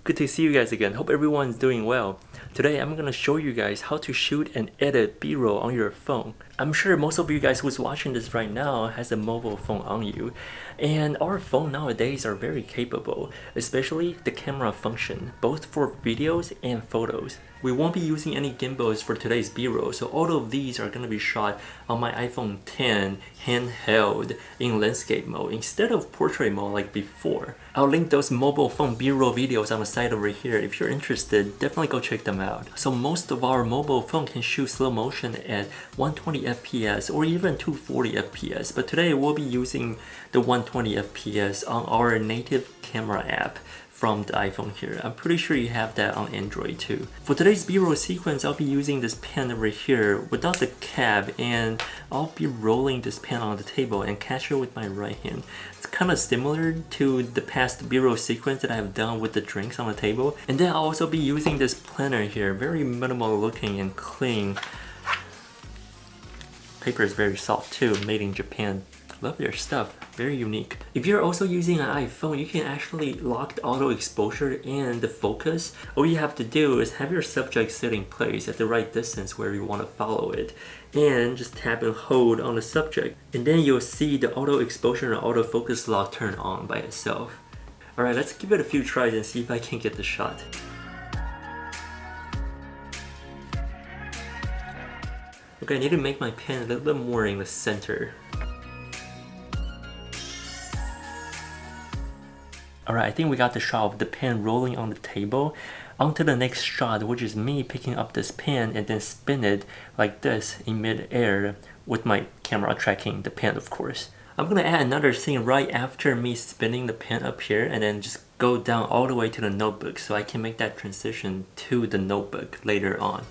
Good to see you guys again. Hope everyone's doing well. Today I'm gonna show you guys how to shoot and edit B-roll on your phone. I'm sure most of you guys who's watching this right now has a mobile phone on you. And our phone nowadays are very capable, especially the camera function, both for videos and photos. We won't be using any gimbals for today's B-roll, so all of these are gonna be shot on my iPhone X handheld in landscape mode instead of portrait mode like before. I'll link those mobile phone B-roll videos on the side over here. If you're interested, definitely go check them out. So most of our mobile phone can shoot slow motion at 120 FPS or even 240 FPS, but today we'll be using the 120 FPS on our native camera app from the iPhone here. I'm pretty sure you have that on Android too. For today's B-roll sequence, I'll be using this pen over here without the cap, and I'll be rolling this pen on the table and catch it with my right hand. It's kind of similar to the past B-roll sequence that I've done with the drinks on the table. And then I'll also be using this planner here, very minimal looking and clean. Paper is very soft too, made in Japan. Love their stuff, very unique. If you're also using an iPhone, you can actually lock the auto exposure and the focus. All you have to do is have your subject sit in place at the right distance where you want to follow it, and just tap and hold on the subject, and then you'll see the auto exposure and autofocus lock turn on by itself. Alright, let's give it a few tries and see if I can get the shot. Okay, I need to make my pen a little bit more in the center. Alright, I think we got the shot of the pen rolling on the table. On to the next shot, which is me picking up this pen and then spin it like this in mid-air with my camera tracking the pen, of course. I'm gonna add another scene right after me spinning the pen up here and then just go down all the way to the notebook so I can make that transition to the notebook later on.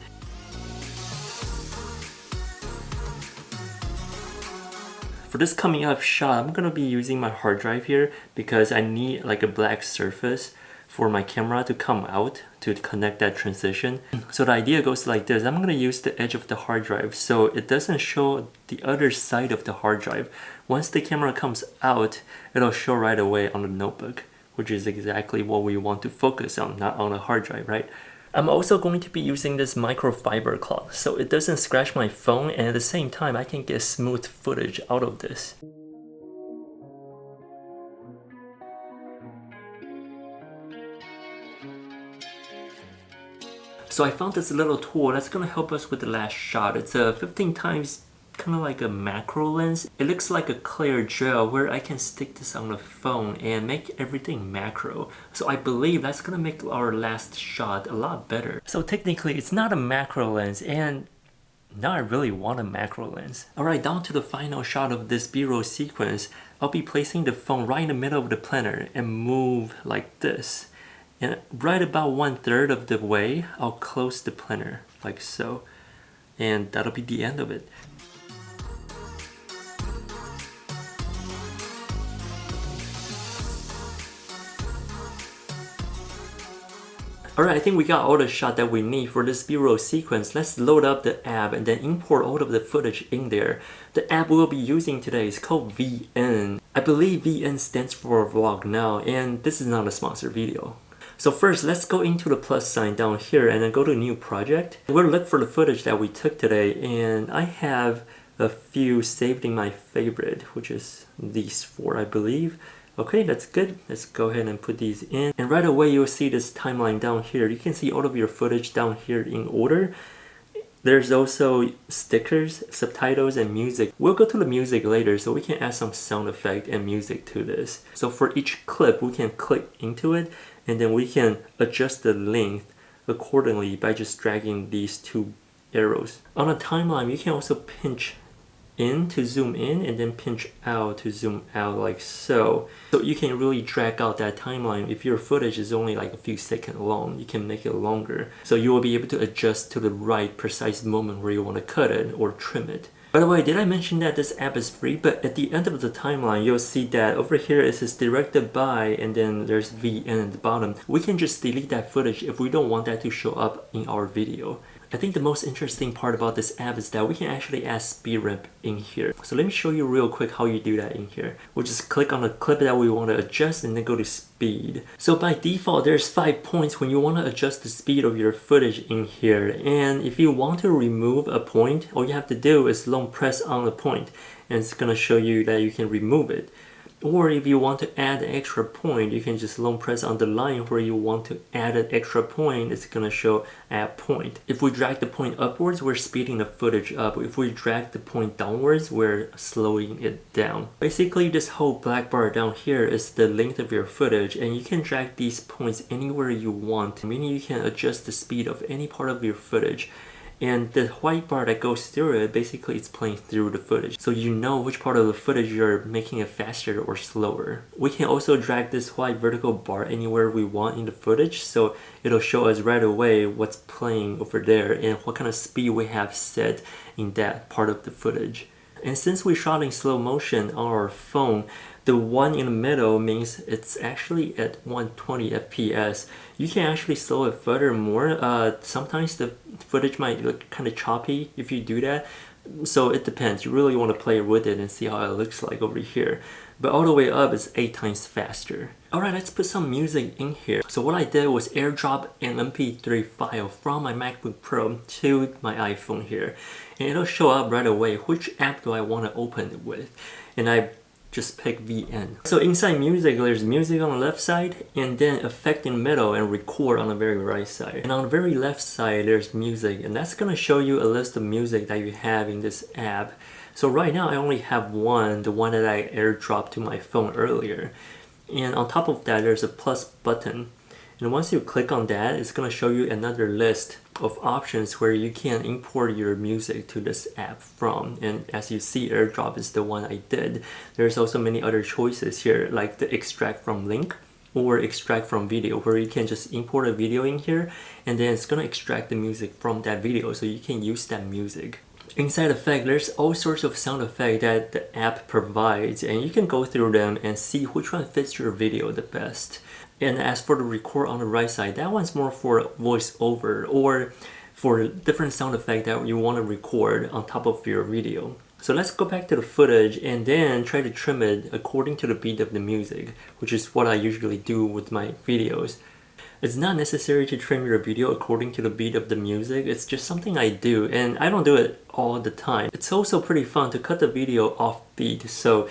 For this coming up shot, I'm gonna be using my hard drive here because I need like a black surface for my camera to come out to connect that transition. So the idea goes like this. I'm gonna use the edge of the hard drive so it doesn't show the other side of the hard drive. Once the camera comes out, it'll show right away on the notebook, which is exactly what we want to focus on, not on a hard drive, right? I'm also going to be using this microfiber cloth so it doesn't scratch my phone, and at the same time I can get smooth footage out of this. So I found this little tool that's going to help us with the last shot. It's a 15 times kind of like a macro lens. It looks like a clear gel where I can stick this on the phone and make everything macro. So I believe that's gonna make our last shot a lot better. So technically it's not a macro lens, and now I really want a macro lens. Alright, down to the final shot of this B-roll sequence. I'll be placing the phone right in the middle of the planner and move like this. And right about 1/3 of the way, I'll close the planner like so. And that'll be the end of it. Alright, I think we got all the shot that we need for this B-roll sequence. Let's load up the app and then import all of the footage in there. The app we'll be using today is called VN. I believe VN stands for Vlog Now, and this is not a sponsored video. So first, let's go into the plus sign down here and then go to New Project. We'll look for the footage that we took today, and I have a few saved in my favorite, which is these 4, I believe. Okay, that's good. Let's go ahead and put these in. And right away, you'll see this timeline down here. You can see all of your footage down here in order. There's also stickers, subtitles, and music. We'll go to the music later, so we can add some sound effect and music to this. So for each clip, we can click into it, and then we can adjust the length accordingly by just dragging these 2 arrows. On a timeline, you can also pinch in to zoom in and then pinch out to zoom out like so. So you can really drag out that timeline. If your footage is only like a few seconds long, you can make it longer. So you will be able to adjust to the right precise moment where you want to cut it or trim it. By the way, did I mention that this app is free? But at the end of the timeline, you'll see that over here it says directed by, and then there's VN at the bottom. We can just delete that footage if we don't want that to show up in our video. I think the most interesting part about this app is that we can actually add speed ramp in here. So let me show you real quick how you do that in here. We'll just click on the clip that we want to adjust and then go to speed. So by default, there's 5 points when you want to adjust the speed of your footage in here. And if you want to remove a point, all you have to do is long press on the point and it's going to show you that you can remove it. Or if you want to add an extra point, you can just long press on the line where you want to add an extra point. It's going to show add point. If we drag the point upwards, we're speeding the footage up. If we drag the point downwards, we're slowing it down. Basically, this whole black bar down here is the length of your footage, and you can drag these points anywhere you want, meaning you can adjust the speed of any part of your footage. And the white bar that goes through it, basically it's playing through the footage. So you know which part of the footage you're making it faster or slower. We can also drag this white vertical bar anywhere we want in the footage. So it'll show us right away what's playing over there and what kind of speed we have set in that part of the footage. And since we shot in slow motion on our phone, the one in the middle means it's actually at 120 FPS. You can actually slow it furthermore. Sometimes the footage might look kind of choppy if you do that. So it depends. You really want to play with it and see how it looks like over here. But all the way up is 8 times faster. Alright, let's put some music in here. So what I did was airdrop an MP3 file from my MacBook Pro to my iPhone here. And it'll show up right away which app do I want to open it with. And I just pick VN. So inside music, there's music on the left side and then effect in the middle and record on the very right side. And on the very left side, there's music, and that's gonna show you a list of music that you have in this app. So right now I only have one, the one that I airdropped to my phone earlier. And on top of that, there's a plus button. And once you click on that, it's gonna show you another list of options where you can import your music to this app from. And as you see, airdrop is the one I did. There's also many other choices here, like the extract from link or extract from video, where you can just import a video in here and then it's gonna extract the music from that video so you can use that music. Inside effect, there's all sorts of sound effects that the app provides, and you can go through them and see which one fits your video the best. And as for the record on the right side, that one's more for voiceover or for different sound effect that you want to record on top of your video. So let's go back to the footage and then try to trim it according to the beat of the music, which is what I usually do with my videos. It's not necessary to trim your video according to the beat of the music. It's just something I do, and I don't do it all the time. It's also pretty fun to cut the video off beat, so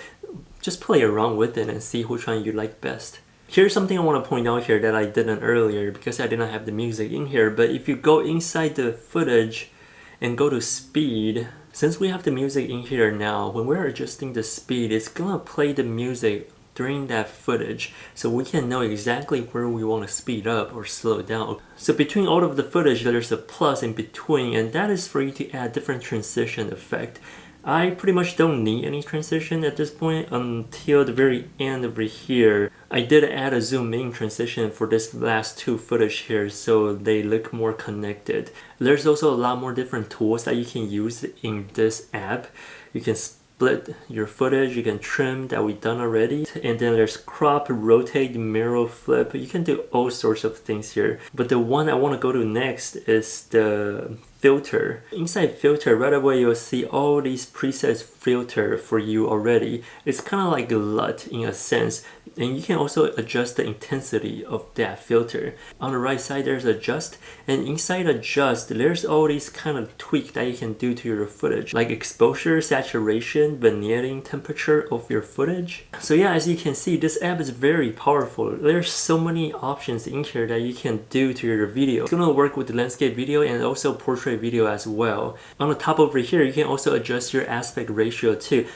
just play around with it and see which one you like best. Here's something I want to point out here that I didn't earlier because I didn't have the music in here, but if you go inside the footage and go to speed, since we have the music in here now, when we're adjusting the speed, it's gonna play the music during that footage, so we can know exactly where we want to speed up or slow down. So between all of the footage, there's a plus in between, and that is for you to add different transition effect. I pretty much don't need any transition at this point until the very end over here. I did add a zoom in transition for this last two footage here so they look more connected. There's also a lot more different tools that you can use in this app. You can split your footage, you can trim that we've done already, and then there's crop, rotate, mirror, flip. You can do all sorts of things here, but the one I want to go to next is the filter. Inside filter, right away you'll see all these presets filter for you already. It's kind of like a LUT in a sense, and you can also adjust the intensity of that filter. On the right side there's adjust, and inside adjust there's all these kind of tweak that you can do to your footage, like exposure, saturation, vignetting, temperature of your footage. So yeah, as you can see, this app is very powerful. There's so many options in here that you can do to your video. It's gonna work with the landscape video and also portrait video as well. On the top over here, you can also adjust your aspect ratio too.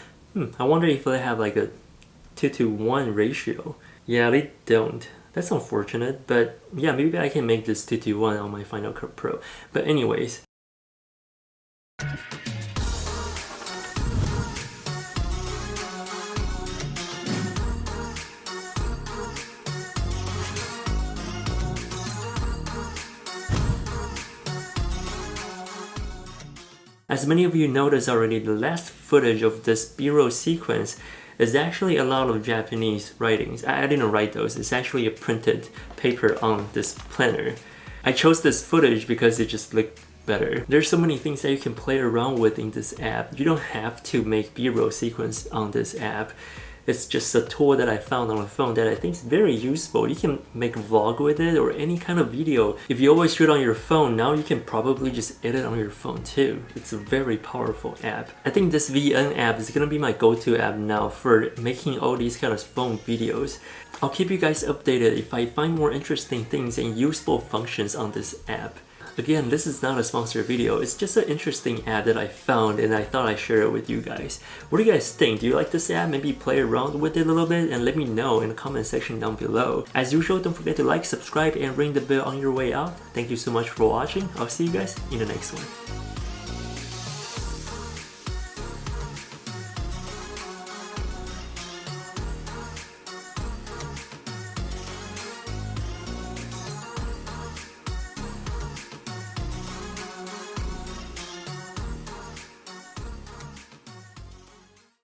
I wonder if they have like a 2:1 ratio. Yeah, they don't. That's unfortunate, but yeah, maybe I can make this 2:1 on my Final Cut Pro. But anyways. As many of you noticed already, the last footage of this B-roll sequence is actually a lot of Japanese writings. I didn't write those, it's actually a printed paper on this planner. I chose this footage because it just looked better. There's so many things that you can play around with in this app. You don't have to make B-roll sequence on this app. It's just a tool that I found on the phone that I think is very useful. You can make vlog with it or any kind of video. If you always shoot on your phone, now you can probably just edit on your phone too. It's a very powerful app. I think this VN app is gonna be my go-to app now for making all these kind of phone videos. I'll keep you guys updated if I find more interesting things and useful functions on this app. Again, this is not a sponsored video, it's just an interesting app that I found and I thought I'd share it with you guys. What do you guys think? Do you like this app? Maybe play around with it a little bit and let me know in the comment section down below. As usual, don't forget to like, subscribe, and ring the bell on your way out. Thank you so much for watching. I'll see you guys in the next one.